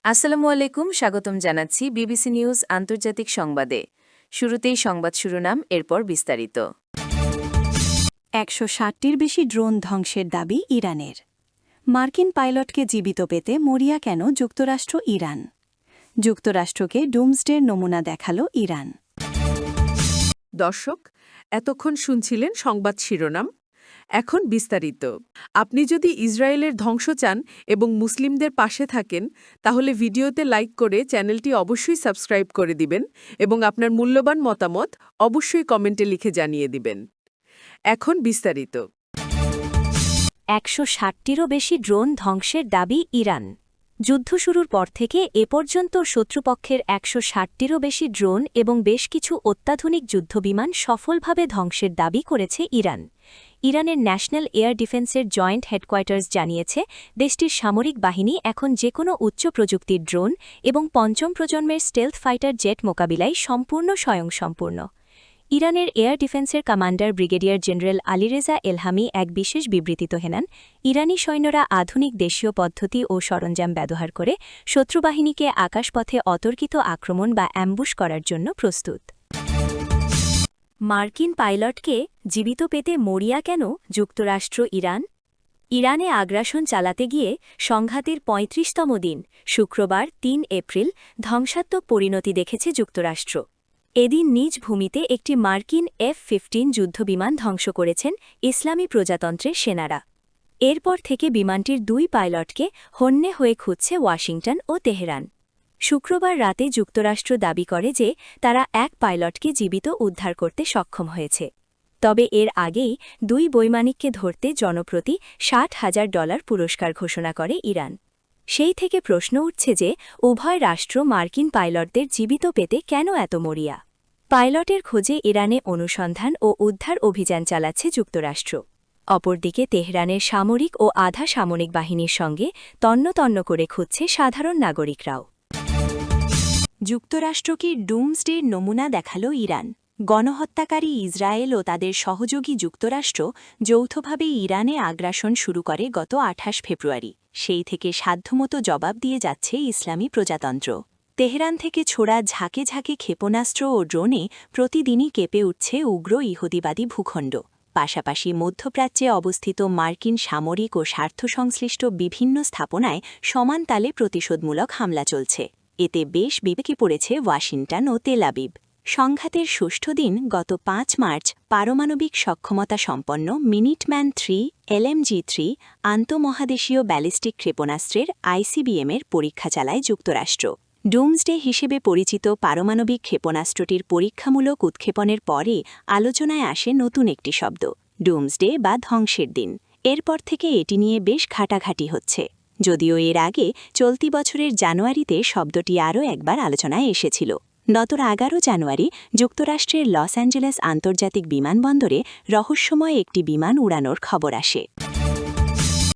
আসসালামু আলাইকুম, স্বাগতম জানাচ্ছি বিবিসি নিউজ আন্তর্জাতিক সংবাদে। শুরুতেই সংবাদ শিরোনাম, এরপর বিস্তারিত। ১৬০টির বেশি ড্রোন ধ্বংসের দাবি ইরানের। মার্কিন পাইলটকে জীবিত পেতে মরিয়া কেন যুক্তরাষ্ট্র ইরান? যুক্তরাষ্ট্রকে ডুমসডের নমুনা দেখালো ইরান। দর্শক, এতক্ষণ শুনছিলেন সংবাদ শিরোনাম। এখন বিস্তারিত। আপনি যদি ইসরায়েলের ধ্বংস চান এবং মুসলিমদের পাশে থাকেন, তাহলে ভিডিওতে লাইক করে চ্যানেলটি অবশ্যই সাবস্ক্রাইব করে দিবেন এবং আপনার মূল্যবান মতামত অবশ্যই কমেন্টে লিখে জানিয়ে দিবেন। এখন বিস্তারিত। ১৬০টিরও বেশি ড্রোন ধ্বংসের দাবি ইরান। যুদ্ধ শুরুর পর থেকে এ পর্যন্ত শত্রুপক্ষের ১৬০টিরও বেশি ড্রোন এবং বেশ কিছু অত্যাধুনিক যুদ্ধবিমান সফলভাবে ধ্বংসের দাবি করেছে ইরান। ইরানের ন্যাশনাল এয়ার ডিফেন্সের জয়েন্ট হেডকোয়ার্টার্স জানিয়েছে, দেশটির সামরিক বাহিনী এখন যেকোনো উচ্চ প্রযুক্তির ড্রোন এবং পঞ্চম প্রজন্মের স্টেলথ ফাইটার জেট মোকাবিলায় সম্পূর্ণ স্বয়ংসম্পূর্ণ। ইরানের এয়ার ডিফেন্সের কমান্ডার ব্রিগেডিয়ার জেনারেল আলীরেজা এলহামি এক বিশেষ বিবৃতিতে হেনান, ইরানি সৈন্যরা আধুনিক দেশীয় পদ্ধতি ও সরঞ্জাম ব্যবহার করে শত্রুবাহিনীকে আকাশপথে অতর্কিত আক্রমণ বা অ্যাম্বুশ করার জন্য প্রস্তুত। মার্কিন পাইলটকে জীবিত পেতে মরিয়া কেন যুক্তরাষ্ট্র ইরান? ইরানে আগ্রাসন চালাতে গিয়ে সংঘাতের ৩৫তম দিন শুক্রবার ৩ এপ্রিল ধ্বংসাত্মক পরিণতি দেখেছে যুক্তরাষ্ট্র। এদিন নিজ ভূমিতে একটি মার্কিন F-15 যুদ্ধবিমান ধ্বংস করেছেন ইসলামী প্রজাতন্ত্রের সেনারা। এরপর থেকে বিমানটির ২ পাইলটকে হন্যে হয়ে খুঁজছে ওয়াশিংটন ও তেহরান। শুক্রবার রাতে যুক্তরাষ্ট্র দাবি করে যে তারা এক পাইলটকে জীবিত উদ্ধার করতে সক্ষম হয়েছে। তবে এর আগেই ২ বৈমানিককে ধরতে জনপ্রতি $৬০,০০০ পুরস্কার ঘোষণা করে ইরান। সেই থেকে প্রশ্ন উঠছে যে উভয় রাষ্ট্র মার্কিন পাইলটদের জীবিত পেতে কেন এত মরিয়া। পাইলটের খোঁজে ইরানে অনুসন্ধান ও উদ্ধার অভিযান চালাচ্ছে যুক্তরাষ্ট্র। অপরদিকে তেহরানের সামরিক ও আধা সামরিক বাহিনীর সঙ্গে তন্ন করে খুঁজছে সাধারণ নাগরিকরাও। যুক্তরাষ্ট্রকে ডুমসডের নমুনা দেখালো ইরান। গণহত্যাকারী ইসরায়েল ও তাদের সহযোগী যুক্তরাষ্ট্র যৌথভাবে ইরানে আগ্রাসন শুরু করে গত ২৮ ফেব্রুয়ারি। সেই থেকে সাধ্যমতো জবাব দিয়ে যাচ্ছে ইসলামী প্রজাতন্ত্র। তেহরান থেকে ছোড়া ঝাঁকে ঝাঁকে ক্ষেপণাস্ত্র ও ড্রোনে প্রতিদিনই কেঁপে উঠছে উগ্র ইহুদিবাদী ভূখণ্ড। পাশাপাশি মধ্যপ্রাচ্যে অবস্থিত মার্কিন সামরিক ও স্বার্থসংশ্লিষ্ট বিভিন্ন স্থাপনায় সমান তালে প্রতিশোধমূলক হামলা চলছে। এতে বেশ বিবেকে পড়েছে ওয়াশিংটন ও তেল আবিব। সংঘাতের ষষ্ঠ দিন গত ৫ মার্চ পারমাণবিক সক্ষমতা সম্পন্ন মিনিটম্যান-3 LMG-3 আন্তঃমহাদেশীয় ব্যালিস্টিক ক্ষেপণাস্ত্রের ICBM-এর পরীক্ষা চালায় যুক্তরাষ্ট্র। ডুমসডে হিসেবে পরিচিত পারমাণবিক ক্ষেপণাস্ত্রটির পরীক্ষামূলক উৎক্ষেপণের পরে আলোচনায় আসে নতুন একটি শব্দ, ডুমসডে বা ধ্বংসের দিন। এরপর থেকে এটি নিয়ে বেশ ঘাটাঘাটি হচ্ছে। যদিও এর আগে চলতি বছরের জানুয়ারিতে শব্দটি আরও একবার আলোচনায় এসেছিল। গত ১১ জানুয়ারি যুক্তরাষ্ট্রের লস অ্যাঞ্জেলেস আন্তর্জাতিক বিমানবন্দরে রহস্যময় একটি বিমান উড়ানোর খবর আসে।